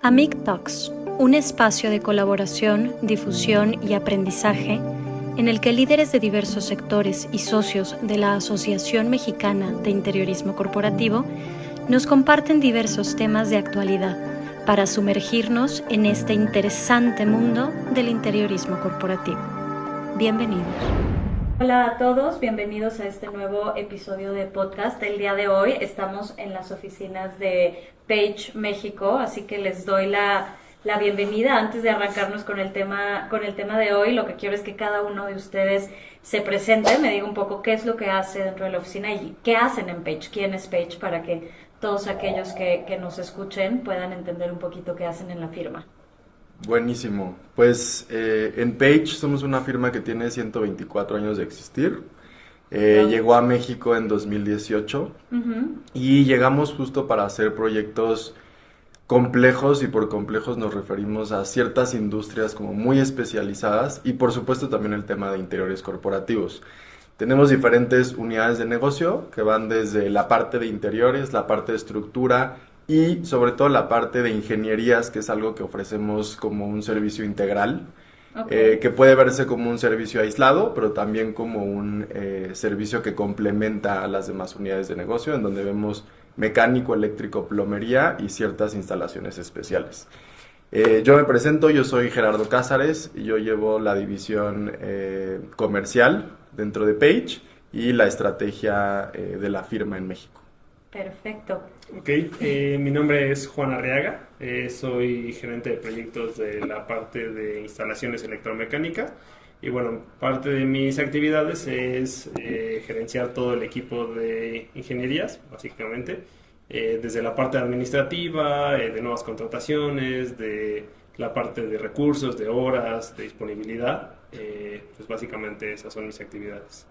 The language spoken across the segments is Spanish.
AMIC Talks, un espacio de colaboración, difusión y aprendizaje en el que líderes de diversos sectores y socios de la Asociación Mexicana de Interiorismo Corporativo nos comparten diversos temas de actualidad para sumergirnos en este interesante mundo del interiorismo corporativo. Bienvenidos. Hola a todos, bienvenidos a este nuevo episodio de podcast. El día de hoy estamos en las oficinas de Page México, así que les doy la bienvenida. Antes de arrancarnos con el tema de hoy, lo que quiero es que cada uno de ustedes se presente, me diga un poco qué es lo que hace dentro de la oficina y qué hacen en Page, quién es Page, para que todos aquellos que nos escuchen puedan entender un poquito qué hacen en la firma. Buenísimo. Pues en Page somos una firma que tiene 124 años de existir. Llegó a México en 2018 y llegamos justo para hacer proyectos complejos, y por complejos nos referimos a ciertas industrias como muy especializadas y por supuesto también el tema de interiores corporativos. Tenemos diferentes unidades de negocio que van desde la parte de interiores, la parte de estructura y sobre todo la parte de ingenierías, que es algo que ofrecemos como un servicio integral, que puede verse como un servicio aislado, pero también como un servicio que complementa a las demás unidades de negocio, en donde vemos mecánico, eléctrico, plomería y ciertas instalaciones especiales. Yo me presento, yo soy Gerardo Cázares y yo llevo la división comercial dentro de Page y la estrategia de la firma en México. Perfecto. Ok, mi nombre es Juan Arriaga, soy gerente de proyectos de la parte de instalaciones electromecánica y bueno, parte de mis actividades es gerenciar todo el equipo de ingenierías, básicamente, desde la parte administrativa, de nuevas contrataciones, de la parte de recursos, de horas, de disponibilidad, pues básicamente esas son mis actividades.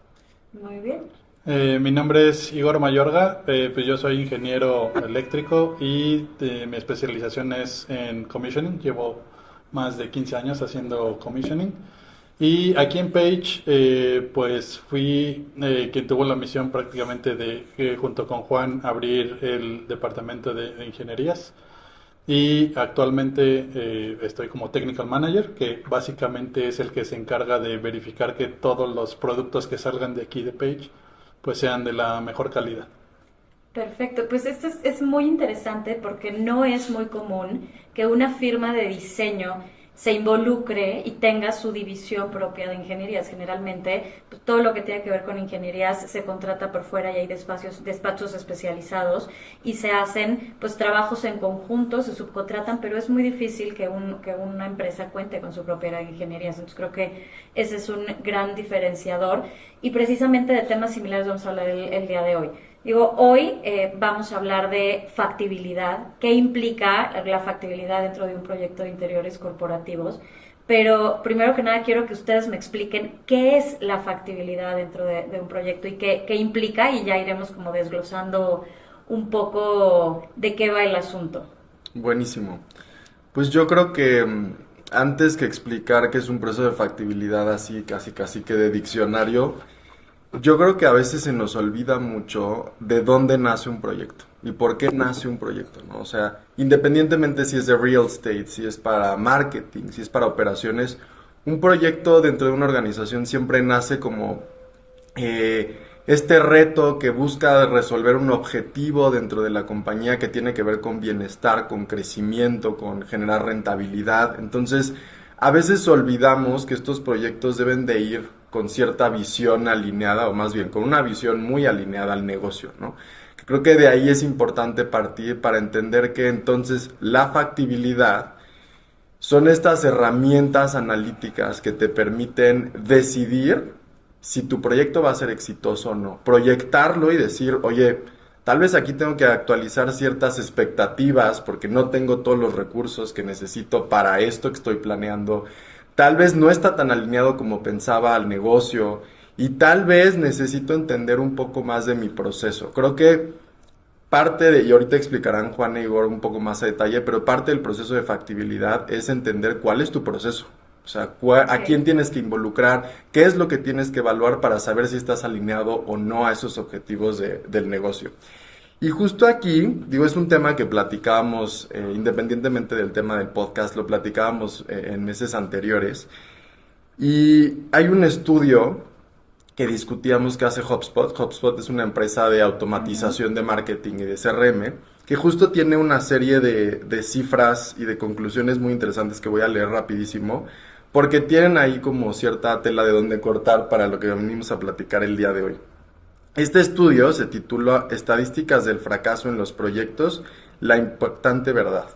Muy bien. Mi nombre es Igor Mayorga, pues yo soy ingeniero eléctrico y mi especialización es en commissioning. Llevo más de 15 años haciendo commissioning. Y aquí en Page, pues fui quien tuvo la misión prácticamente de, junto con Juan, abrir el departamento de ingenierías. Y actualmente estoy como Technical Manager, que básicamente es el que se encarga de verificar que todos los productos que salgan de aquí de Page pues sean de la mejor calidad. Perfecto, pues esto es muy interesante porque no es muy común que una firma de diseño se involucre y tenga su división propia de ingenierías. Generalmente, pues, todo lo que tiene que ver con ingenierías se contrata por fuera y hay despachos especializados y se hacen pues trabajos en conjunto, se subcontratan, pero es muy difícil que una empresa cuente con su propia área de ingenierías. Entonces creo que ese es un gran diferenciador y precisamente de temas similares vamos a hablar el día de hoy. Hoy vamos a hablar de factibilidad, qué implica la factibilidad dentro de un proyecto de interiores corporativos, pero primero que nada quiero que ustedes me expliquen qué es la factibilidad dentro de un proyecto y qué implica, y ya iremos como desglosando un poco de qué va el asunto. Buenísimo. Pues yo creo que antes que explicar qué es un proceso de factibilidad así casi que de diccionario, yo creo que a veces se nos olvida mucho de dónde nace un proyecto y por qué nace un proyecto, ¿no? O sea, independientemente si es de real estate, si es para marketing, si es para operaciones, un proyecto dentro de una organización siempre nace como este reto que busca resolver un objetivo dentro de la compañía que tiene que ver con bienestar, con crecimiento, con generar rentabilidad. Entonces, a veces olvidamos que estos proyectos deben de ir con cierta visión alineada, o más bien con una visión muy alineada al negocio, ¿no? Creo que de ahí es importante partir para entender que entonces la factibilidad son estas herramientas analíticas que te permiten decidir si tu proyecto va a ser exitoso o no. Proyectarlo y decir, oye, tal vez aquí tengo que actualizar ciertas expectativas porque no tengo todos los recursos que necesito para esto que estoy planeando. Tal vez no está tan alineado como pensaba al negocio y tal vez necesito entender un poco más de mi proceso. Creo que y ahorita explicarán Juan e Igor un poco más a detalle, pero parte del proceso de factibilidad es entender cuál es tu proceso. O sea, a quién tienes que involucrar, qué es lo que tienes que evaluar para saber si estás alineado o no a esos objetivos del negocio. Y justo aquí, digo, es un tema que platicábamos, independientemente del tema del podcast, lo platicábamos en meses anteriores. Y hay un estudio que discutíamos que hace HubSpot. HubSpot es una empresa de automatización de marketing y de CRM, que justo tiene una serie de cifras y de conclusiones muy interesantes que voy a leer rapidísimo, porque tienen ahí como cierta tela de donde cortar para lo que venimos a platicar el día de hoy. Este estudio se titula Estadísticas del fracaso en los proyectos, la impactante verdad.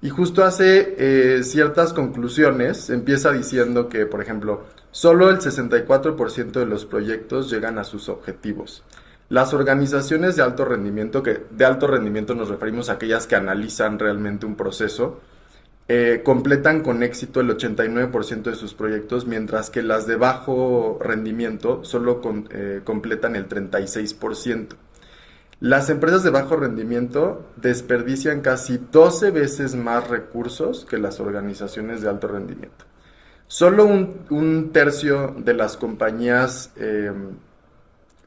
Y justo hace ciertas conclusiones, empieza diciendo que, por ejemplo, solo el 64% de los proyectos llegan a sus objetivos. Las organizaciones de alto rendimiento, que de alto rendimiento nos referimos a aquellas que analizan realmente un proceso, completan con éxito el 89% de sus proyectos, mientras que las de bajo rendimiento solo completan el 36%. Las empresas de bajo rendimiento desperdician casi 12 veces más recursos que las organizaciones de alto rendimiento. Solo un tercio de las compañías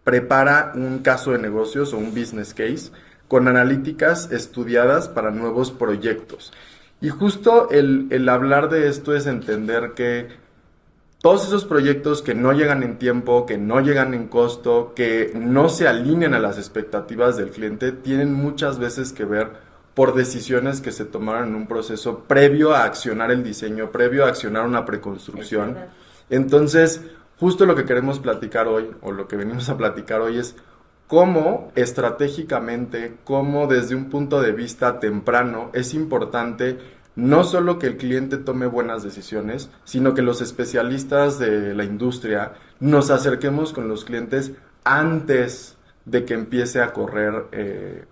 prepara un caso de negocios o un business case con analíticas estudiadas para nuevos proyectos. Y justo el hablar de esto es entender que todos esos proyectos que no llegan en tiempo, que no llegan en costo, que no se alinean a las expectativas del cliente, tienen muchas veces que ver por decisiones que se tomaron en un proceso previo a accionar el diseño, previo a accionar una preconstrucción. Entonces, justo lo que queremos platicar hoy, o lo que venimos a platicar hoy, es cómo estratégicamente, cómo desde un punto de vista temprano es importante no solo que el cliente tome buenas decisiones, sino que los especialistas de la industria nos acerquemos con los clientes antes de que empiece a correr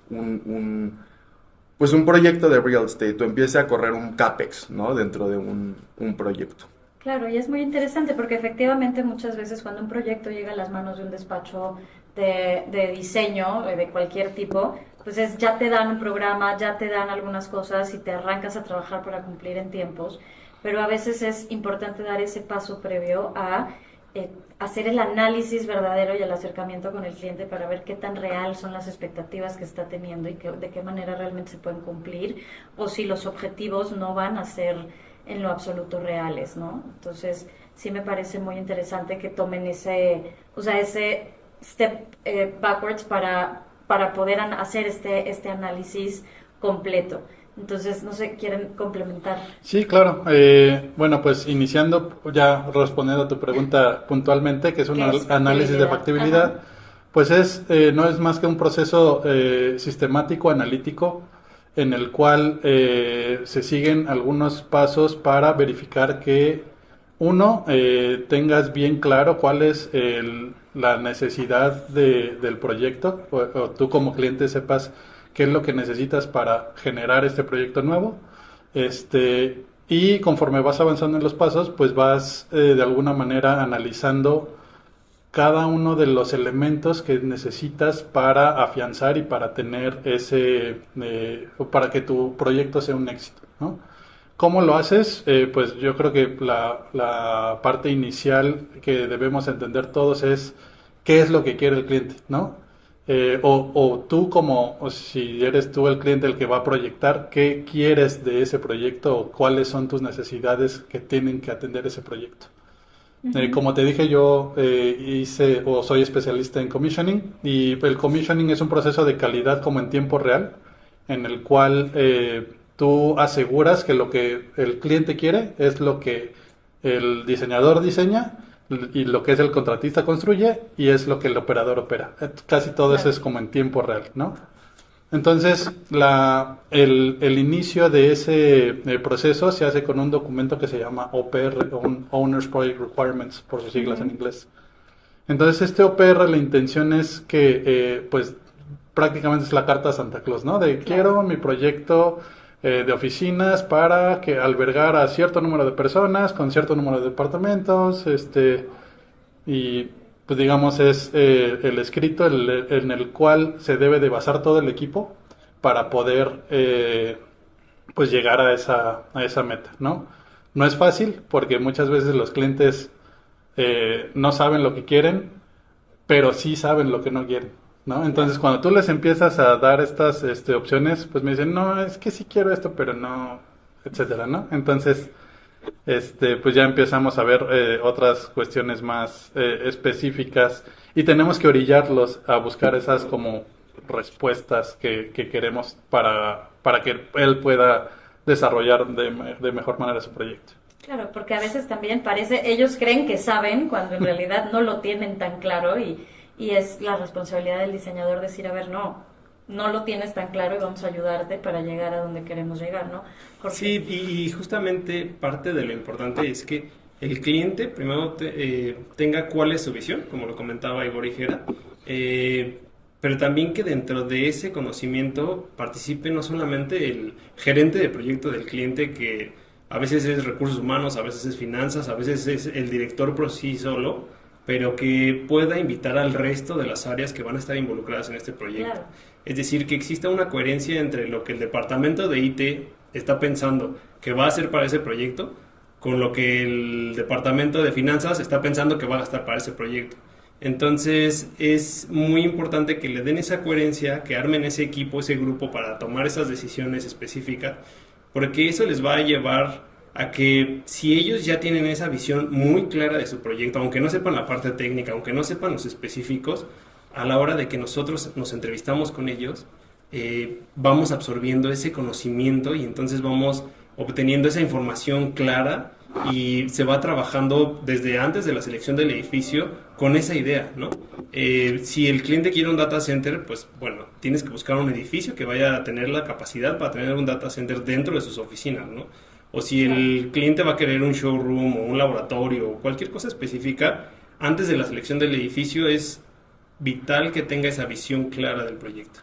pues un proyecto de real estate o empiece a correr un CAPEX, ¿no? Dentro de un proyecto. Claro, y es muy interesante porque efectivamente muchas veces cuando un proyecto llega a las manos de un despacho de diseño de cualquier tipo, pues ya te dan un programa, ya te dan algunas cosas y te arrancas a trabajar para cumplir en tiempos, pero a veces es importante dar ese paso previo a hacer el análisis verdadero y el acercamiento con el cliente para ver qué tan real son las expectativas que está teniendo y de qué manera realmente se pueden cumplir, o si los objetivos no van a ser en lo absoluto reales, ¿no? Entonces, sí me parece muy interesante que tomen ese step backwards para poder hacer este análisis completo. Entonces, no sé, ¿quieren complementar? Sí, claro. Bueno, pues iniciando, ya respondiendo a tu pregunta puntualmente, que es un análisis de factibilidad, pues no es más que un proceso sistemático, analítico, en el cual se siguen algunos pasos para verificar que uno, tengas bien claro cuál es la necesidad del proyecto, o tú como cliente sepas qué es lo que necesitas para generar este proyecto nuevo. Y conforme vas avanzando en los pasos, pues vas de alguna manera analizando cada uno de los elementos que necesitas para afianzar y para tener para que tu proyecto sea un éxito, ¿no? ¿Cómo lo haces? Pues yo creo que la parte inicial que debemos entender todos es qué es lo que quiere el cliente, ¿no? O tú o si eres tú el cliente el que va a proyectar, ¿qué quieres de ese proyecto o cuáles son tus necesidades que tienen que atender ese proyecto? Como te dije, yo soy especialista en commissioning, y el commissioning es un proceso de calidad como en tiempo real, en el cual tú aseguras que lo que el cliente quiere es lo que el diseñador diseña y lo que es el contratista construye y es lo que el operador opera. Casi todo eso es como en tiempo real, ¿no? Entonces, el inicio de ese proceso se hace con un documento que se llama OPR, Owner's Project Requirements, por sus siglas en inglés. Entonces, este OPR, la intención es que, pues, prácticamente es la carta a Santa Claus, ¿no? Quiero mi proyecto de oficinas para que albergar a cierto número de personas con cierto número de departamentos, y pues digamos es el escrito en el cual se debe de basar todo el equipo para poder pues llegar a esa meta, ¿no? No es fácil porque muchas veces los clientes no saben lo que quieren, pero sí saben lo que no quieren. ¿no? Entonces, cuando tú les empiezas a dar estas opciones, pues me dicen, no, es que sí quiero esto, pero no, etcétera, ¿no? Entonces, pues ya empezamos a ver otras cuestiones más específicas y tenemos que orillarlos a buscar esas como respuestas que queremos para que él pueda desarrollar de mejor manera su proyecto. Claro, porque a veces también parece, ellos creen que saben cuando en realidad no lo tienen tan claro y es la responsabilidad del diseñador decir, a ver, no lo tienes tan claro y vamos a ayudarte para llegar a donde queremos llegar, ¿no? Jorge. Sí, y justamente parte de lo importante es que el cliente primero tenga cuál es su visión, como lo comentaba Igor Higuera, pero también que dentro de ese conocimiento participe no solamente el gerente de proyecto del cliente, que a veces es recursos humanos, a veces es finanzas, a veces es el director por sí solo, pero que pueda invitar al resto de las áreas que van a estar involucradas en este proyecto. Claro. Es decir, que exista una coherencia entre lo que el departamento de IT está pensando que va a hacer para ese proyecto, con lo que el departamento de finanzas está pensando que va a gastar para ese proyecto. Entonces es muy importante que le den esa coherencia, que armen ese equipo, ese grupo para tomar esas decisiones específicas, porque eso les va a llevar a que si ellos ya tienen esa visión muy clara de su proyecto, aunque no sepan la parte técnica, aunque no sepan los específicos, a la hora de que nosotros nos entrevistamos con ellos, vamos absorbiendo ese conocimiento y entonces vamos obteniendo esa información clara y se va trabajando desde antes de la selección del edificio con esa idea, ¿no? Si el cliente quiere un data center, pues bueno, tienes que buscar un edificio que vaya a tener la capacidad para tener un data center dentro de sus oficinas, ¿no? O si el cliente va a querer un showroom o un laboratorio o cualquier cosa específica, antes de la selección del edificio es vital que tenga esa visión clara del proyecto.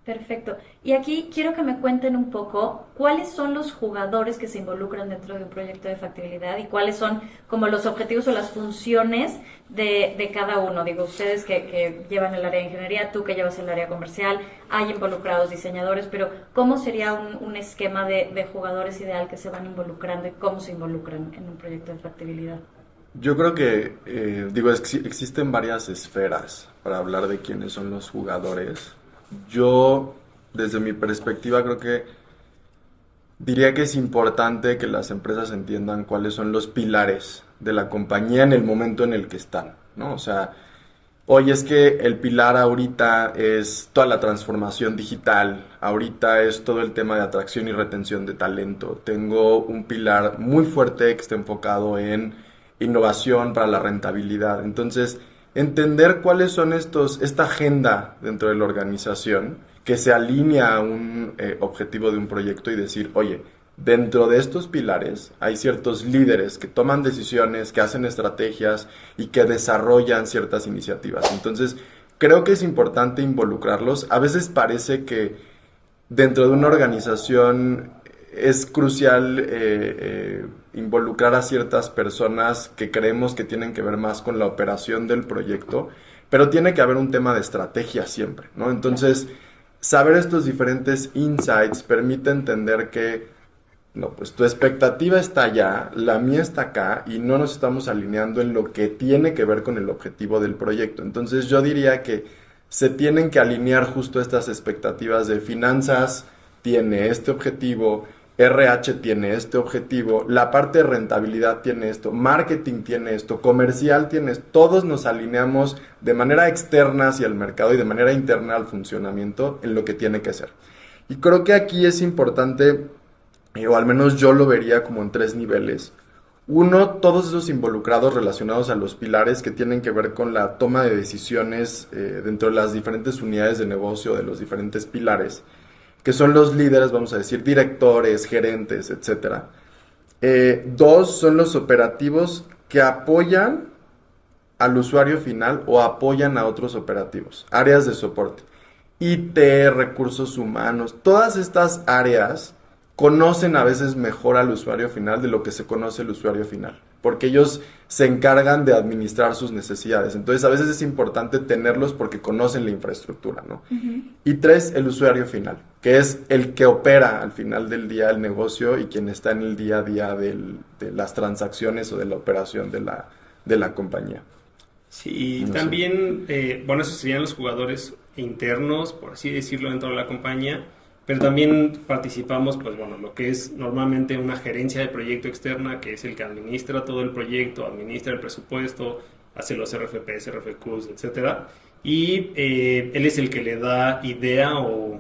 Perfecto. Y aquí quiero que me cuenten un poco cuáles son los jugadores que se involucran dentro de un proyecto de factibilidad y cuáles son como los objetivos o las funciones de cada uno. Digo, ustedes que llevan el área de ingeniería, tú que llevas el área comercial, hay involucrados diseñadores, pero ¿cómo sería un esquema de jugadores ideal que se van involucrando y cómo se involucran en un proyecto de factibilidad? Yo creo que, existen varias esferas para hablar de quiénes son los jugadores. Yo, desde mi perspectiva, creo que diría que es importante que las empresas entiendan cuáles son los pilares de la compañía en el momento en el que están, ¿no? O sea, hoy es que el pilar ahorita es toda la transformación digital, ahorita es todo el tema de atracción y retención de talento. Tengo un pilar muy fuerte que está enfocado en innovación para la rentabilidad. Entonces, entender cuáles son esta agenda dentro de la organización que se alinea a un objetivo de un proyecto y decir, oye, dentro de estos pilares hay ciertos líderes que toman decisiones, que hacen estrategias y que desarrollan ciertas iniciativas. Entonces, creo que es importante involucrarlos. A veces parece que dentro de una organización es crucial involucrar a ciertas personas que creemos que tienen que ver más con la operación del proyecto, pero tiene que haber un tema de estrategia siempre, ¿no? Entonces, saber estos diferentes insights permite entender que, no, pues tu expectativa está allá, la mía está acá y no nos estamos alineando en lo que tiene que ver con el objetivo del proyecto. Entonces, yo diría que se tienen que alinear justo estas expectativas de finanzas, tiene este objetivo, RH tiene este objetivo, la parte de rentabilidad tiene esto, marketing tiene esto, comercial tiene esto. Todos nos alineamos de manera externa hacia el mercado y de manera interna al funcionamiento en lo que tiene que ser. Y creo que aquí es importante, o al menos yo lo vería como en 3 niveles. Uno, todos esos involucrados relacionados a los pilares que tienen que ver con la toma de decisiones dentro de las diferentes unidades de negocio de los diferentes pilares, que son los líderes, vamos a decir, directores, gerentes, etc. 2 son los operativos que apoyan al usuario final o apoyan a otros operativos, áreas de soporte, IT, recursos humanos, todas estas áreas conocen a veces mejor al usuario final de lo que se conoce el usuario final, porque ellos se encargan de administrar sus necesidades. Entonces, a veces es importante tenerlos porque conocen la infraestructura, ¿no? Uh-huh. Y 3, el usuario final, que es el que opera al final del día el negocio y quien está en el día a día de las transacciones o de la operación de la compañía. Sí, No sé. también, bueno, esos serían los jugadores internos, por así decirlo, dentro de la compañía, pero también participamos, pues bueno, lo que es normalmente una gerencia de proyecto externa, que es el que administra todo el proyecto, administra el presupuesto, hace los RFPs, RFQs, etcétera, y él es el que le da idea o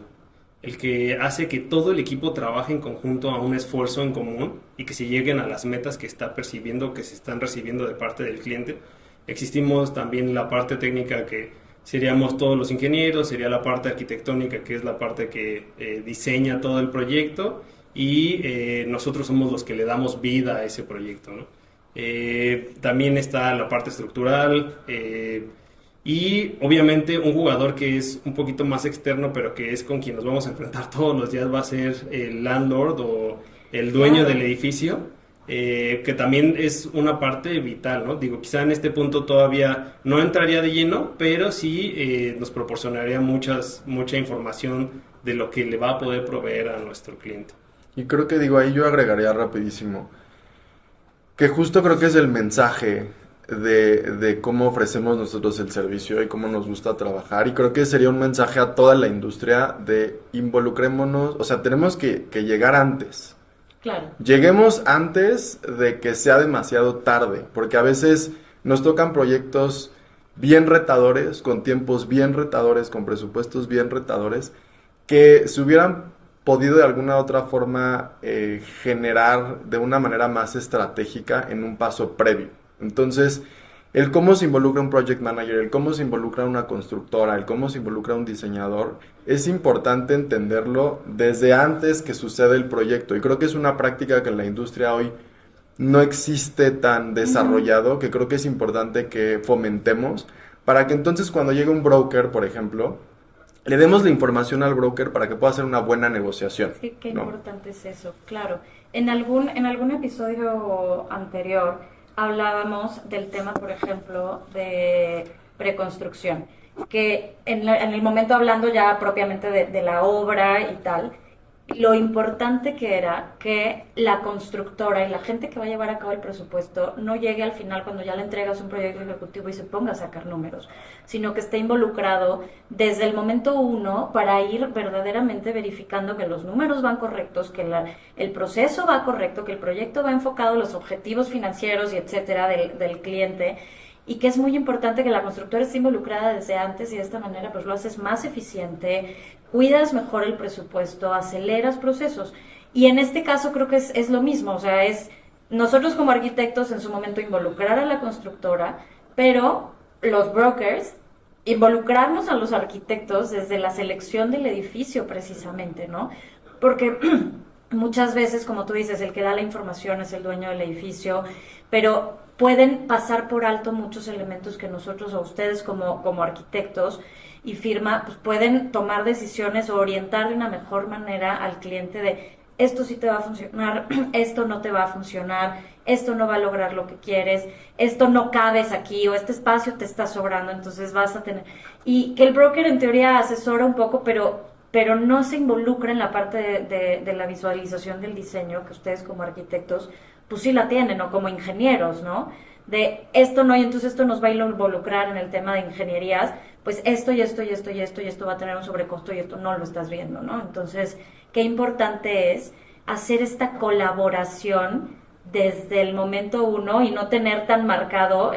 el que hace que todo el equipo trabaje en conjunto a un esfuerzo en común y que se lleguen a las metas que está percibiendo, que se están recibiendo de parte del cliente. Existimos también la parte técnica que seríamos todos los ingenieros, sería la parte arquitectónica que es la parte que diseña todo el proyecto y nosotros somos los que le damos vida a ese proyecto, ¿no? También está la parte estructural y obviamente un jugador que es un poquito más externo pero que es con quien nos vamos a enfrentar todos los días va a ser el landlord o el dueño del edificio. Que también es una parte vital, ¿no? Digo, quizá en este punto todavía no entraría de lleno, pero sí nos proporcionaría mucha información de lo que le va a poder proveer a nuestro cliente. Y creo que digo, ahí yo agregaría rapidísimo, que justo creo que es el mensaje de cómo ofrecemos nosotros el servicio y cómo nos gusta trabajar. Y creo que sería un mensaje a toda la industria de involucrémonos, o sea, tenemos que llegar antes. Claro. Lleguemos antes de que sea demasiado tarde, porque a veces nos tocan proyectos bien retadores, con tiempos bien retadores, con presupuestos bien retadores, que se hubieran podido de alguna otra forma generar de una manera más estratégica en un paso previo. Entonces, el cómo se involucra un project manager, el cómo se involucra una constructora, el cómo se involucra un diseñador, es importante entenderlo desde antes que sucede el proyecto. Y creo que es una práctica que en la industria hoy no existe tan desarrollado, que creo que es importante que fomentemos, para que entonces cuando llegue un broker, por ejemplo, le demos la información al broker para que pueda hacer una buena negociación. Sí, qué ¿no? importante es eso, claro. En algún episodio anterior hablábamos del tema, por ejemplo, de preconstrucción, que en el momento hablando ya propiamente de la obra y tal, lo importante que era que la constructora y la gente que va a llevar a cabo el presupuesto no llegue al final cuando ya le entregas un proyecto ejecutivo y se ponga a sacar números, sino que esté involucrado desde el momento uno para ir verdaderamente verificando que los números van correctos, que el proceso va correcto, que el proyecto va enfocado a los objetivos financieros y etcétera del cliente. Y que es muy importante que la constructora esté involucrada desde antes y de esta manera pues lo haces más eficiente, cuidas mejor el presupuesto, aceleras procesos. Y en este caso creo que es lo mismo, o sea, es nosotros como arquitectos en su momento involucrar a la constructora, pero los brokers involucrarnos a los arquitectos desde la selección del edificio precisamente, ¿no? Porque muchas veces, como tú dices, el que da la información es el dueño del edificio, pero pueden pasar por alto muchos elementos que nosotros o ustedes como arquitectos y firma pues pueden tomar decisiones o orientar de una mejor manera al cliente de esto sí te va a funcionar, esto no te va a funcionar, esto no va a lograr lo que quieres, esto no cabes aquí o este espacio te está sobrando, entonces vas a tener... Y que el broker en teoría asesora un poco, pero no se involucra en la parte de la visualización del diseño, que ustedes como arquitectos pues sí la tienen, o como ingenieros, ¿no? De esto no, y entonces esto nos va a involucrar en el tema de ingenierías, pues esto y esto y esto y esto y esto va a tener un sobrecosto y esto no lo estás viendo, ¿no? Entonces, qué importante es hacer esta colaboración desde el momento uno y no tener tan marcado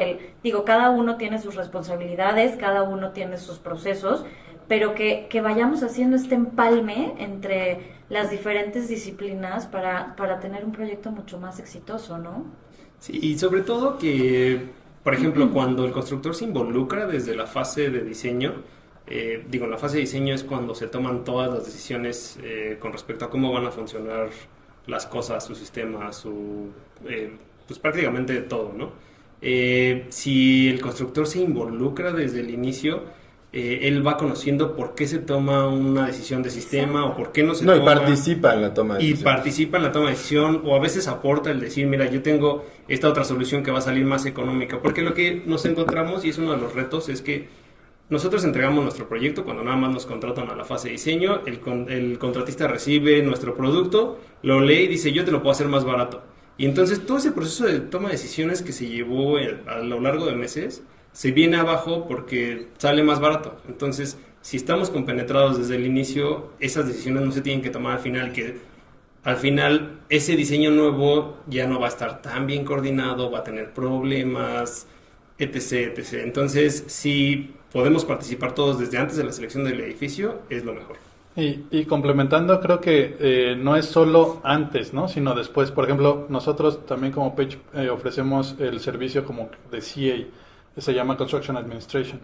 cada uno tiene sus responsabilidades, cada uno tiene sus procesos, pero que vayamos haciendo este empalme entre las diferentes disciplinas para tener un proyecto mucho más exitoso, ¿no? Sí, y sobre todo que, por ejemplo, cuando el constructor se involucra desde la fase de diseño, la fase de diseño es cuando se toman todas las decisiones con respecto a cómo van a funcionar las cosas, su sistema, pues prácticamente todo, ¿no? Si el constructor se involucra desde el inicio, él va conociendo por qué se toma una decisión de sistema o por qué no se toma. Y participa en la toma de decisión. Y participa en la toma de decisión o a veces aporta el decir, mira, yo tengo esta otra solución que va a salir más económica. Porque lo que nos encontramos, y es uno de los retos, es que nosotros entregamos nuestro proyecto cuando nada más nos contratan a la fase de diseño, el contratista recibe nuestro producto, lo lee y dice, yo te lo puedo hacer más barato. Y entonces todo ese proceso de toma de decisiones que se llevó a lo largo de meses se viene abajo porque sale más barato. Entonces, si estamos compenetrados desde el inicio, esas decisiones no se tienen que tomar al final, que al final ese diseño nuevo ya no va a estar tan bien coordinado, va a tener problemas, etc, etc. Entonces, si podemos participar todos desde antes de la selección del edificio, es lo mejor. Y complementando, creo que no es solo antes, ¿no? Sino después. Por ejemplo, nosotros también como Page ofrecemos el servicio como de CA, que se llama Construction Administration.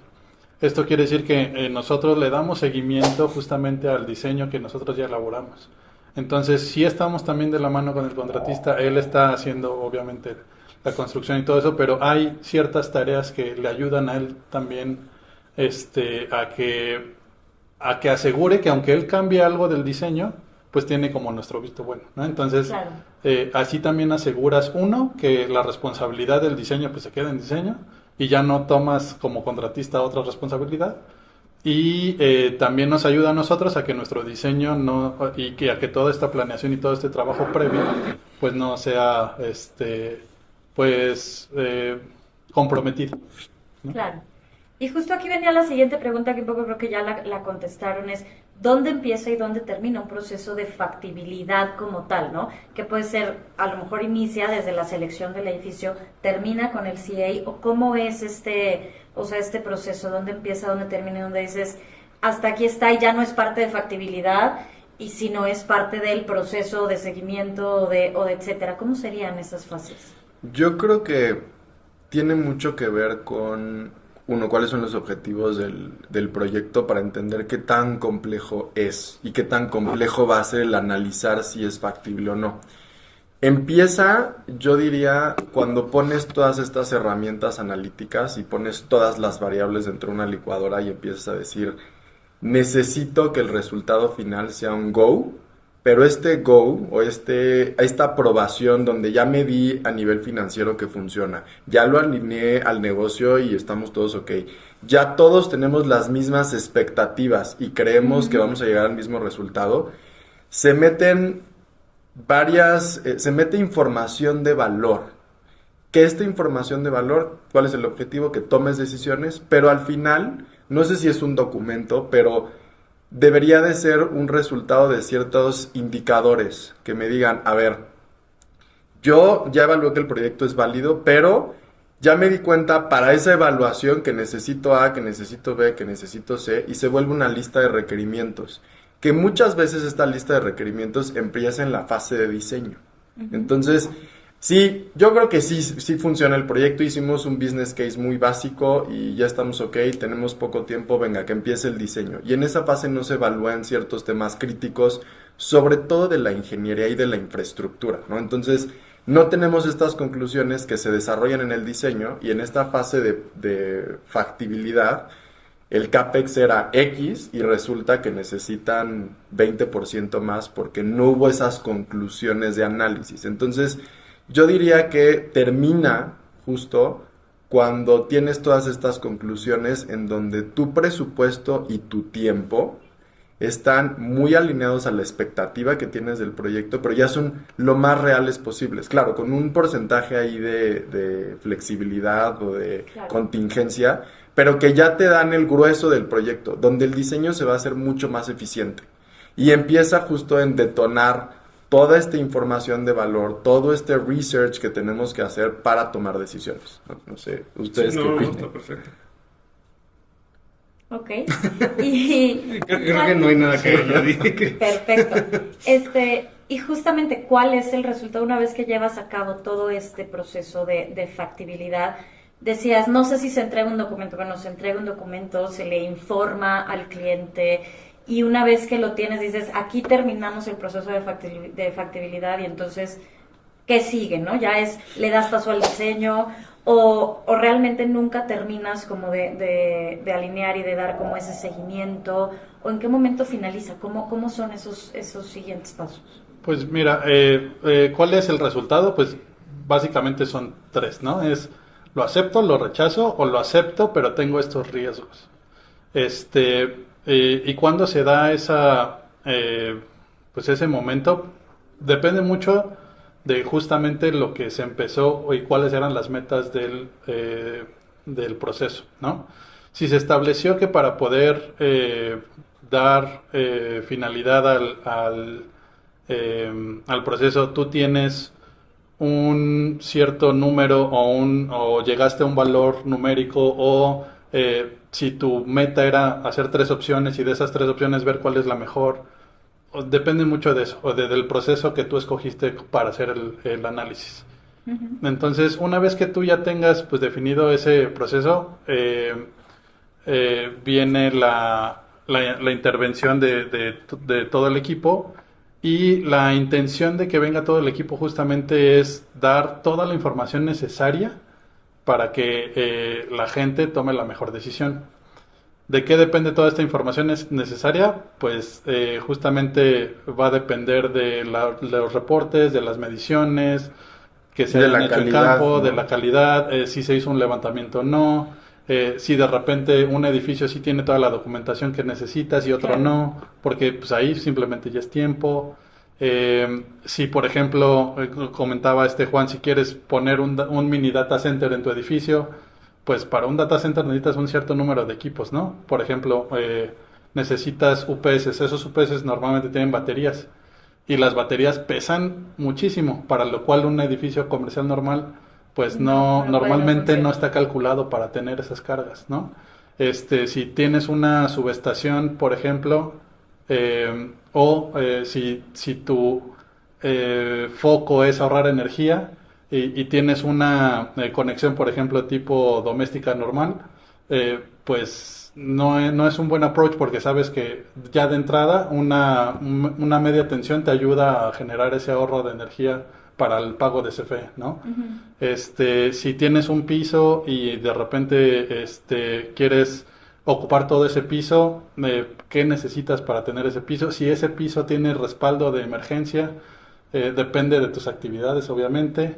Esto quiere decir que nosotros le damos seguimiento justamente al diseño que nosotros ya elaboramos. Entonces, sí estamos también de la mano con el contratista. Él está haciendo, obviamente, la construcción y todo eso, pero hay ciertas tareas que le ayudan a él también a que asegure que aunque él cambie algo del diseño, pues tiene como nuestro visto bueno, ¿no? Entonces, Claro. Así también aseguras, uno, que la responsabilidad del diseño pues se queda en diseño y ya no tomas como contratista otra responsabilidad. Y también nos ayuda a nosotros a que nuestro diseño y que a que toda esta planeación y todo este trabajo previo pues no sea comprometido, ¿no? Claro. Y justo aquí venía la siguiente pregunta que un poco creo que ya la contestaron, es ¿dónde empieza y dónde termina un proceso de factibilidad como tal, ¿no? Que puede ser, a lo mejor inicia desde la selección del edificio, termina con el CA, o cómo es este proceso, dónde empieza, dónde termina, dónde dices, hasta aquí está y ya no es parte de factibilidad, y si no es parte del proceso de seguimiento o de etcétera. ¿Cómo serían esas fases? Yo creo que tiene mucho que ver con, uno, cuáles son los objetivos del proyecto para entender qué tan complejo es y qué tan complejo va a ser el analizar si es factible o no. Empieza, yo diría, cuando pones todas estas herramientas analíticas y pones todas las variables dentro de una licuadora y empiezas a decir, necesito que el resultado final sea un go, pero este go o esta aprobación donde ya medí a nivel financiero que funciona, ya lo alineé al negocio y estamos todos ok, ya todos tenemos las mismas expectativas y creemos que vamos a llegar al mismo resultado, se mete información de valor. Que esta información de valor, ¿cuál es el objetivo? Que tomes decisiones, pero al final, no sé si es un documento, pero debería de ser un resultado de ciertos indicadores que me digan, a ver, yo ya evalué que el proyecto es válido, pero ya me di cuenta para esa evaluación que necesito A, que necesito B, que necesito C, y se vuelve una lista de requerimientos, que muchas veces esta lista de requerimientos empieza en la fase de diseño. Entonces, sí, yo creo que sí funciona el proyecto, hicimos un business case muy básico y ya estamos ok, tenemos poco tiempo, venga, que empiece el diseño. Y en esa fase no se evalúan ciertos temas críticos, sobre todo de la ingeniería y de la infraestructura, ¿no? Entonces, no tenemos estas conclusiones que se desarrollan en el diseño y en esta fase de factibilidad, el CAPEX era X y resulta que necesitan 20% más porque no hubo esas conclusiones de análisis. Entonces, yo diría que termina justo cuando tienes todas estas conclusiones en donde tu presupuesto y tu tiempo están muy alineados a la expectativa que tienes del proyecto, pero ya son lo más reales posibles. Claro, con un porcentaje ahí de flexibilidad o de contingencia, pero que ya te dan el grueso del proyecto, donde el diseño se va a hacer mucho más eficiente. Y empieza justo en detonar toda esta información de valor, todo este research que tenemos que hacer para tomar decisiones. No sé, ¿ustedes qué opinan? Está perfecto. Ok. Y Creo que no hay nada que añadir. perfecto. Y justamente, ¿cuál es el resultado una vez que llevas a cabo todo este proceso de factibilidad? Decías, no sé si se entrega un documento, bueno, se entrega un documento, se le informa al cliente y una vez que lo tienes dices, aquí terminamos el proceso de factibilidad y entonces, ¿qué sigue, no? Ya le das paso al diseño o realmente nunca terminas como de alinear y de dar como ese seguimiento, o en qué momento finaliza, cómo son esos siguientes pasos. Pues mira, ¿cuál es el resultado? Pues básicamente son tres, ¿no? Es lo acepto, lo rechazo o lo acepto, pero tengo estos riesgos. Y cuando se da pues ese momento, depende mucho de justamente lo que se empezó y cuáles eran las metas del del proceso, ¿no? Si se estableció que para poder dar finalidad al proceso tú tienes un cierto número o llegaste a un valor numérico o si tu meta era hacer 3 opciones y de esas 3 opciones ver cuál es la mejor, depende mucho de eso, o del proceso que tú escogiste para hacer el análisis. Uh-huh. Entonces, una vez que tú ya tengas pues definido ese proceso, viene la intervención de todo el equipo, y la intención de que venga todo el equipo justamente es dar toda la información necesaria para que la gente tome la mejor decisión. ¿De qué depende toda esta información necesaria? Pues justamente va a depender de los reportes, de las mediciones que se hayan hecho en campo, ¿no? De la calidad, si se hizo un levantamiento o no, si de repente un edificio sí tiene toda la documentación que necesitas y otro claro. No, porque pues ahí simplemente ya es tiempo. Si por ejemplo, comentaba Juan, si quieres poner un mini data center en tu edificio, pues para un data center necesitas un cierto número de equipos, ¿no? Por ejemplo, necesitas UPS, esos UPS normalmente tienen baterías y las baterías pesan muchísimo, para lo cual un edificio comercial normal pues normalmente no está calculado para tener esas cargas, ¿no? Si tienes una subestación, por ejemplo, si tu foco es ahorrar energía y tienes una conexión, por ejemplo, tipo doméstica normal, pues no es un buen approach, porque sabes que ya de entrada una media tensión te ayuda a generar ese ahorro de energía para el pago de CFE, ¿no? Uh-huh. Si tienes un piso y de repente quieres ocupar todo ese piso, ¿qué necesitas para tener ese piso? Si ese piso tiene respaldo de emergencia, depende de tus actividades, obviamente.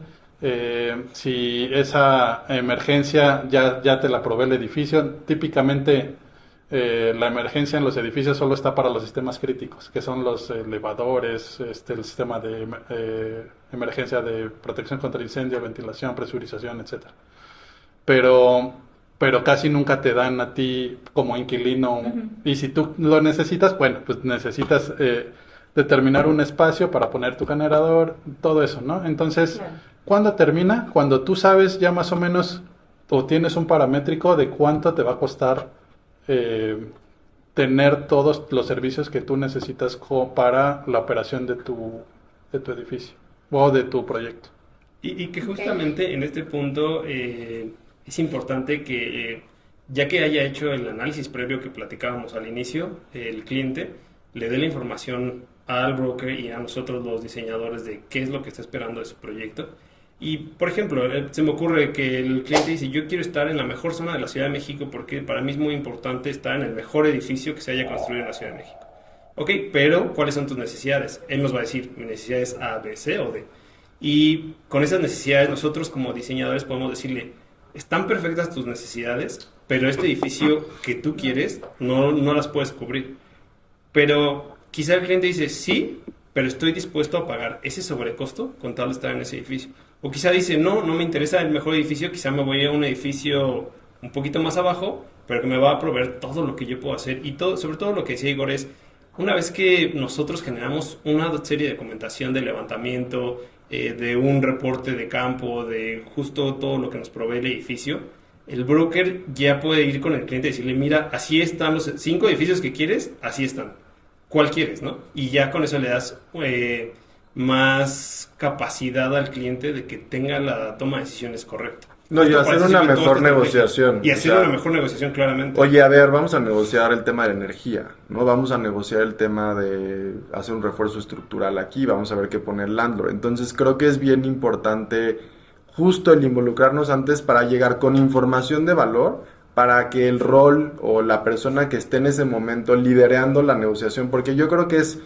Si esa emergencia ya te la provee el edificio, típicamente la emergencia en los edificios solo está para los sistemas críticos, que son los elevadores, el sistema de emergencia de protección contra incendio, ventilación, presurización, etcétera. Pero casi nunca te dan a ti como inquilino, uh-huh. Y si tú lo necesitas, bueno, pues necesitas determinar un espacio para poner tu generador, todo eso, ¿no? Entonces, claro. ¿Cuándo termina? Cuando tú sabes ya más o menos, o tienes un paramétrico de cuánto te va a costar tener todos los servicios que tú necesitas para la operación de tu edificio o de tu proyecto. Y que justamente en este punto es importante que, ya que haya hecho el análisis previo que platicábamos al inicio, el cliente le dé la información al broker y a nosotros los diseñadores de qué es lo que está esperando de su proyecto. Y, por ejemplo, se me ocurre que el cliente dice: yo quiero estar en la mejor zona de la Ciudad de México porque para mí es muy importante estar en el mejor edificio que se haya construido en la Ciudad de México. Ok, pero ¿cuáles son tus necesidades? Él nos va a decir: mi necesidad es A, B, C o D. Y con esas necesidades nosotros como diseñadores podemos decirle: están perfectas tus necesidades, pero este edificio que tú quieres no las puedes cubrir. Pero quizá el cliente dice: sí, pero estoy dispuesto a pagar ese sobrecosto con tal de estar en ese edificio. O quizá dice: no me interesa el mejor edificio, quizá me voy a un edificio un poquito más abajo, pero que me va a proveer todo lo que yo puedo hacer. Y sobre todo lo que decía Igor es, una vez que nosotros generamos una serie de documentación de levantamiento, de un reporte de campo, de justo todo lo que nos provee el edificio, el broker ya puede ir con el cliente y decirle: mira, así están los 5 edificios que quieres, así están. ¿Cuál quieres, no? Y ya con eso le das más capacidad al cliente de que tenga la toma de decisiones correcta. No, y hacer una mejor negociación. Y hacer una mejor negociación, claramente. Oye, a ver, vamos a negociar el tema de la energía, ¿no? Vamos a negociar el tema de hacer un refuerzo estructural aquí, vamos a ver qué pone el landlord. Entonces, creo que es bien importante justo el involucrarnos antes para llegar con información de valor, para que el rol o la persona que esté en ese momento liderando la negociación, porque yo creo que es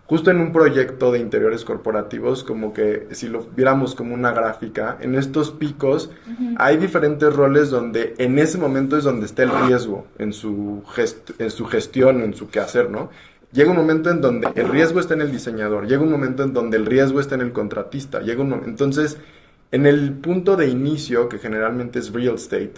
justo en un proyecto de interiores corporativos, como que si lo viéramos como una gráfica, en estos picos uh-huh. Hay diferentes roles donde en ese momento es donde está el riesgo en su gestión, en su quehacer, ¿no? Llega un momento en donde el riesgo está en el diseñador, llega un momento en donde el riesgo está en el contratista, entonces en el punto de inicio, que generalmente es real estate,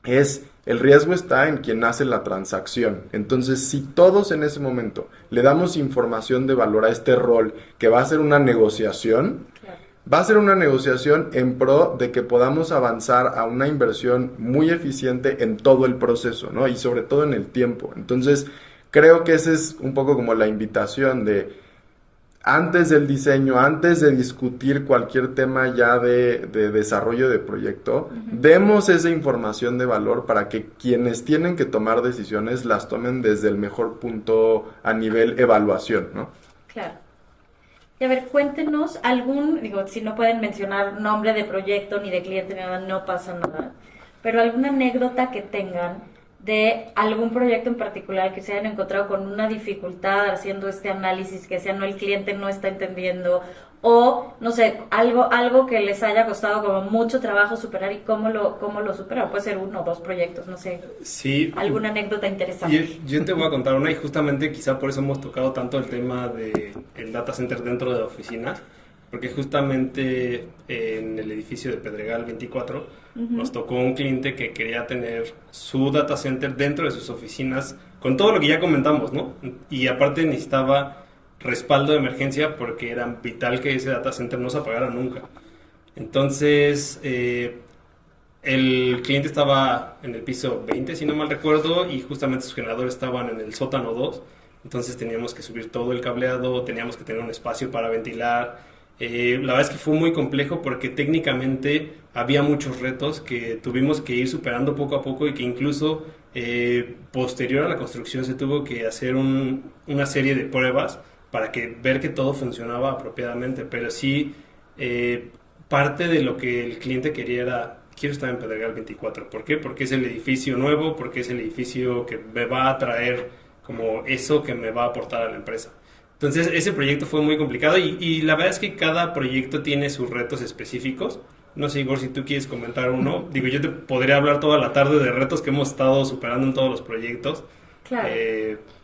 el riesgo está en quien hace la transacción. Entonces, si todos en ese momento le damos información de valor a este rol que va a ser una negociación, Claro. va a ser una negociación en pro de que podamos avanzar a una inversión muy eficiente en todo el proceso, ¿no? Y sobre todo en el tiempo. Entonces, creo que esa es un poco como la invitación de antes del diseño, antes de discutir cualquier tema ya de desarrollo de proyecto, demos esa información de valor para que quienes tienen que tomar decisiones las tomen desde el mejor punto a nivel evaluación, ¿no? Claro. Y a ver, cuéntenos digo, si no pueden mencionar nombre de proyecto ni de cliente ni nada, no pasa nada, pero alguna anécdota que tengan de algún proyecto en particular que se hayan encontrado con una dificultad haciendo este análisis, que sea no el cliente no está entendiendo, o no sé, algo que les haya costado como mucho trabajo superar y cómo lo superaron. Puede ser 1 o 2 proyectos, no sé. Sí. Alguna anécdota interesante. Yo te voy a contar una y justamente quizá por eso hemos tocado tanto el tema de el data center dentro de la oficina, porque justamente en el edificio de Pedregal 24 nos tocó un cliente que quería tener su data center dentro de sus oficinas con todo lo que ya comentamos, ¿no? Y aparte necesitaba respaldo de emergencia porque era vital que ese data center no se apagara nunca. Entonces, el cliente estaba en el piso 20, si no mal recuerdo, y justamente sus generadores estaban en el sótano 2. Entonces teníamos que subir todo el cableado, teníamos que tener un espacio para ventilar. La verdad es que fue muy complejo porque técnicamente había muchos retos que tuvimos que ir superando poco a poco y que incluso posterior a la construcción se tuvo que hacer una serie de pruebas para ver que todo funcionaba apropiadamente. Pero sí, parte de lo que el cliente quería era: quiero estar en Pedregal 24. ¿Por qué? Porque es el edificio nuevo, porque es el edificio que me va a traer como eso que me va a aportar a la empresa. Entonces ese proyecto fue muy complicado y la verdad es que cada proyecto tiene sus retos específicos. No sé, Igor, si tú quieres comentar uno. Digo, yo te podría hablar toda la tarde de retos que hemos estado superando en todos los proyectos. Claro.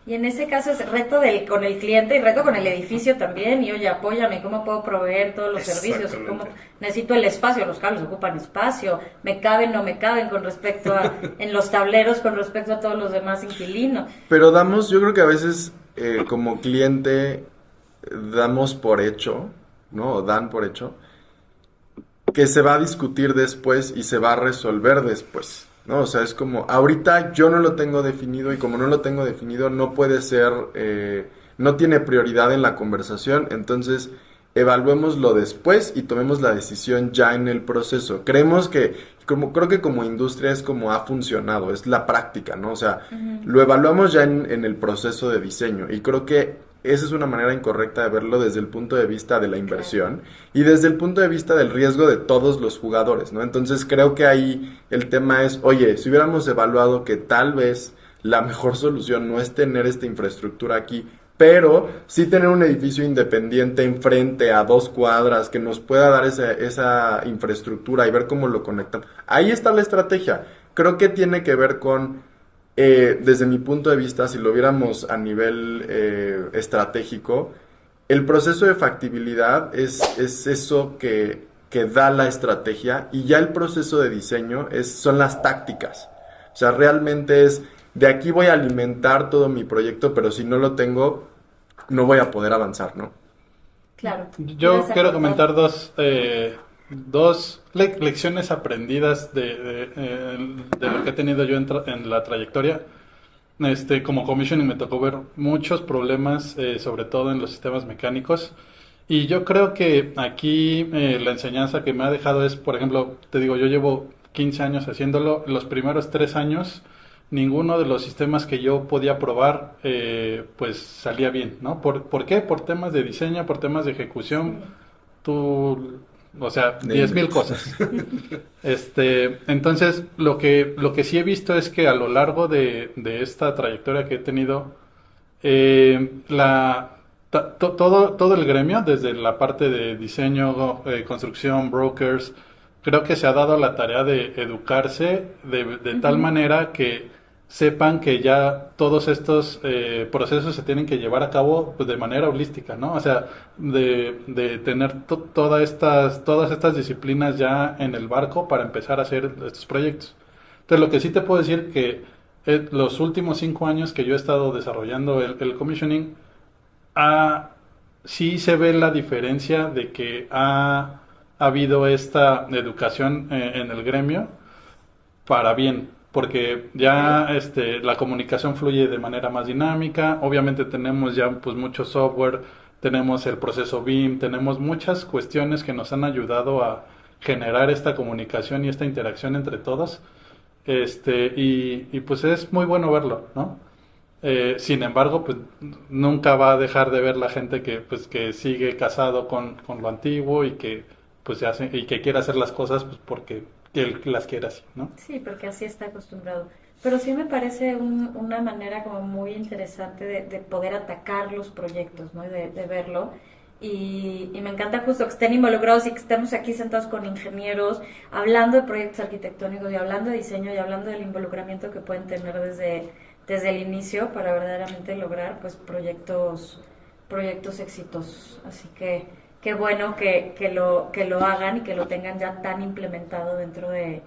Y en ese caso es reto con el cliente y reto con el edificio también. Y oye, apóyame, ¿cómo puedo proveer todos los servicios? ¿Cómo necesito el espacio? Los cables ocupan espacio. ¿Me caben, no me caben con respecto en los tableros con respecto a todos los demás inquilinos? Pero yo creo que a veces como cliente damos por hecho, ¿no? O dan por hecho que se va a discutir después y se va a resolver después, ¿no? O sea, es como, ahorita yo no lo tengo definido y como no lo tengo definido no puede ser, no tiene prioridad en la conversación, entonces evaluémoslo después y tomemos la decisión ya en el proceso. Creo que como industria es como ha funcionado, es la práctica, ¿no? O sea, lo evaluamos ya en el proceso de diseño y creo que esa es una manera incorrecta de verlo desde el punto de vista de la inversión y desde el punto de vista del riesgo de todos los jugadores, ¿no? Entonces creo que ahí el tema es, oye, si hubiéramos evaluado que tal vez la mejor solución no es tener esta infraestructura aquí, pero sí tener un edificio independiente enfrente a 2 cuadras que nos pueda dar esa infraestructura y ver cómo lo conectan. Ahí está la estrategia. Creo que tiene que ver con, desde mi punto de vista, si lo viéramos a nivel estratégico, el proceso de factibilidad es eso que da la estrategia y ya el proceso de diseño son las tácticas. O sea, realmente es, de aquí voy a alimentar todo mi proyecto, pero si no lo tengo, no voy a poder avanzar, ¿no? Claro. Yo quiero comentar dos lecciones aprendidas de lo que he tenido yo en la trayectoria. Como commissioning me tocó ver muchos problemas, sobre todo en los sistemas mecánicos. Y yo creo que aquí la enseñanza que me ha dejado es, por ejemplo, te digo, yo llevo 15 años haciéndolo. Los primeros 3 años, ninguno de los sistemas que yo podía probar, pues salía bien, ¿no? ¿Por qué? Por temas de diseño, por temas de ejecución. O sea, 10,000 cosas. Entonces, lo que sí he visto es que a lo largo de esta trayectoria que he tenido, todo el gremio, desde la parte de diseño, construcción, brokers, creo que se ha dado la tarea de educarse de tal manera que sepan que ya todos estos procesos se tienen que llevar a cabo, pues, de manera holística, ¿no? O sea, de tener todas estas disciplinas ya en el barco para empezar a hacer estos proyectos. Entonces, lo que sí te puedo decir que los últimos 5 años que yo he estado desarrollando el commissioning, sí se ve la diferencia de que ha habido esta educación en el gremio para bien, porque ya la comunicación fluye de manera más dinámica. Obviamente tenemos ya pues mucho software, tenemos el proceso BIM, tenemos muchas cuestiones que nos han ayudado a generar esta comunicación y esta interacción entre todos. Y pues es muy bueno verlo, ¿no? Sin embargo, pues nunca va a dejar de ver la gente que sigue casado con lo antiguo y que pues y que quiere hacer las cosas pues porque él las quiere así, ¿no? Sí, porque así está acostumbrado. Pero sí me parece una manera como muy interesante de poder atacar los proyectos, ¿no? De verlo. Y me encanta justo que estén involucrados y que estemos aquí sentados con ingenieros, hablando de proyectos arquitectónicos y hablando de diseño y hablando del involucramiento que pueden tener desde el inicio para verdaderamente lograr pues proyectos exitosos. Así que qué bueno que lo hagan y que lo tengan ya tan implementado dentro de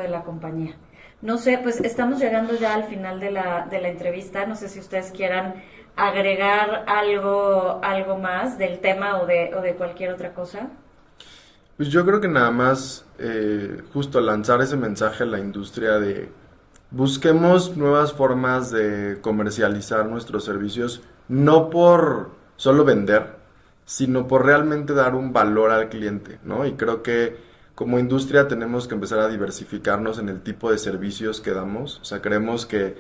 la compañía. No sé, pues estamos llegando ya al final de la entrevista. No sé si ustedes quieran agregar algo más del tema o de cualquier otra cosa. Pues yo creo que nada más justo lanzar ese mensaje a la industria de busquemos nuevas formas de comercializar nuestros servicios, no por solo vender, sino por realmente dar un valor al cliente, ¿no? Y creo que como industria tenemos que empezar a diversificarnos en el tipo de servicios que damos. O sea, creemos que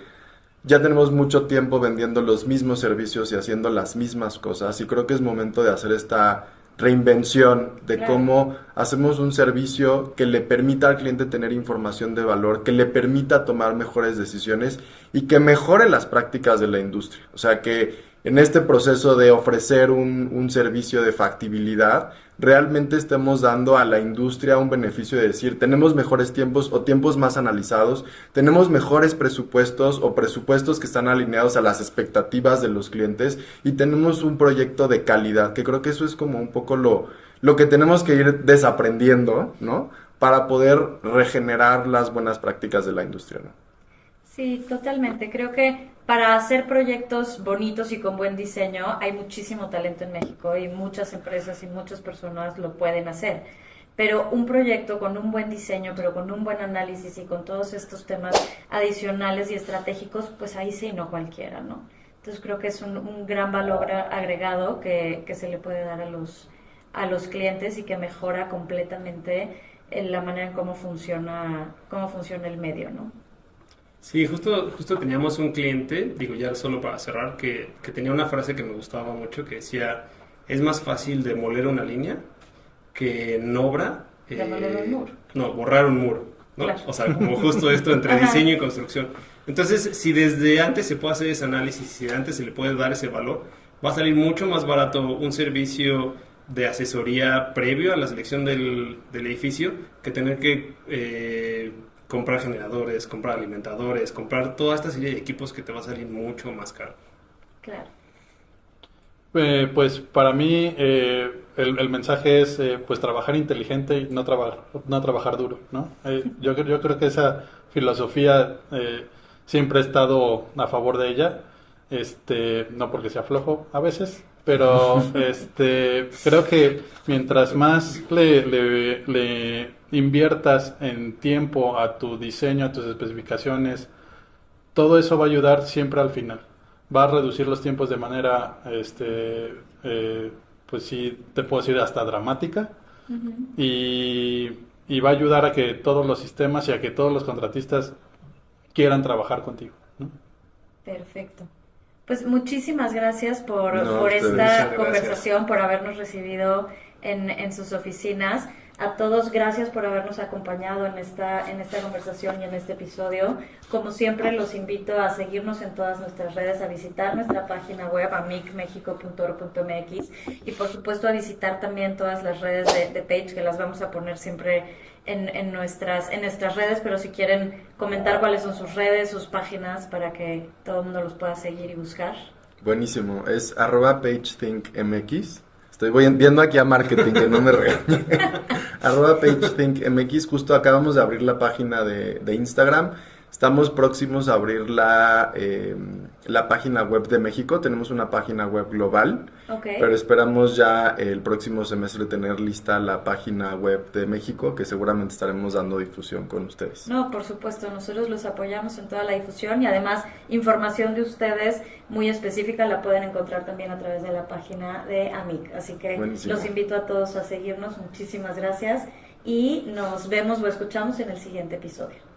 ya tenemos mucho tiempo vendiendo los mismos servicios y haciendo las mismas cosas, y creo que es momento de hacer esta reinvención de Claro. cómo hacemos un servicio que le permita al cliente tener información de valor, que le permita tomar mejores decisiones y que mejore las prácticas de la industria. O sea, que en este proceso de ofrecer un servicio de factibilidad, realmente estemos dando a la industria un beneficio de decir, tenemos mejores tiempos o tiempos más analizados, tenemos mejores presupuestos o presupuestos que están alineados a las expectativas de los clientes, y tenemos un proyecto de calidad, que creo que eso es como un poco lo que tenemos que ir desaprendiendo, ¿no? Para poder regenerar las buenas prácticas de la industria, ¿no? Sí, totalmente. Creo que para hacer proyectos bonitos y con buen diseño hay muchísimo talento en México y muchas empresas y muchas personas lo pueden hacer. Pero un proyecto con un buen diseño, pero con un buen análisis y con todos estos temas adicionales y estratégicos, pues ahí sí, no cualquiera, ¿no? Entonces creo que es un gran valor agregado que se le puede dar a los clientes y que mejora completamente la manera en cómo funciona el medio, ¿no? Sí, justo teníamos un cliente, digo ya solo para cerrar, que tenía una frase que me gustaba mucho que decía, es más fácil demoler una línea que en obra... Demoler un muro. No, borrar un muro, ¿no? Claro. O sea, como justo esto entre diseño y construcción. Entonces, si desde antes se puede hacer ese análisis, si de antes se le puede dar ese valor, va a salir mucho más barato un servicio de asesoría previo a la selección del edificio que tener que comprar generadores, comprar alimentadores, comprar toda esta serie de equipos que te va a salir mucho más caro. Claro. Pues para mí el mensaje es pues trabajar inteligente y no trabajar duro, ¿no? Yo creo que esa filosofía siempre he estado a favor de ella, no porque sea flojo a veces, pero creo que mientras más le inviertas en tiempo a tu diseño, a tus especificaciones, todo eso va a ayudar siempre al final. Va a reducir los tiempos de manera, pues sí, te puedo decir hasta dramática. Uh-huh. Y va a ayudar a que todos los sistemas y a que todos los contratistas quieran trabajar contigo, ¿no? Perfecto. Pues muchísimas gracias por ustedes. esta Muchas conversación, por habernos recibido en sus oficinas. A todos, gracias por habernos acompañado en esta conversación y en este episodio. Como siempre, los invito a seguirnos en todas nuestras redes, a visitar nuestra página web, amicmexico.org.mx, y por supuesto a visitar también todas las redes de Page, que las vamos a poner siempre en nuestras redes, pero si quieren comentar cuáles son sus redes, sus páginas, para que todo el mundo los pueda seguir y buscar. Buenísimo, es @PageThinkMX. Estoy viendo aquí a marketing, que no me regañe. @PageThinkMX. Justo acabamos de abrir la página de Instagram. Estamos próximos a abrir la página web de México. Tenemos una página web global, pero esperamos ya el próximo semestre tener lista la página web de México, que seguramente estaremos dando difusión con ustedes. No, por supuesto, nosotros los apoyamos en toda la difusión y además información de ustedes muy específica la pueden encontrar también a través de la página de AMIC. Así que Buenísimo. Los invito a todos a seguirnos. Muchísimas gracias y nos vemos o escuchamos en el siguiente episodio.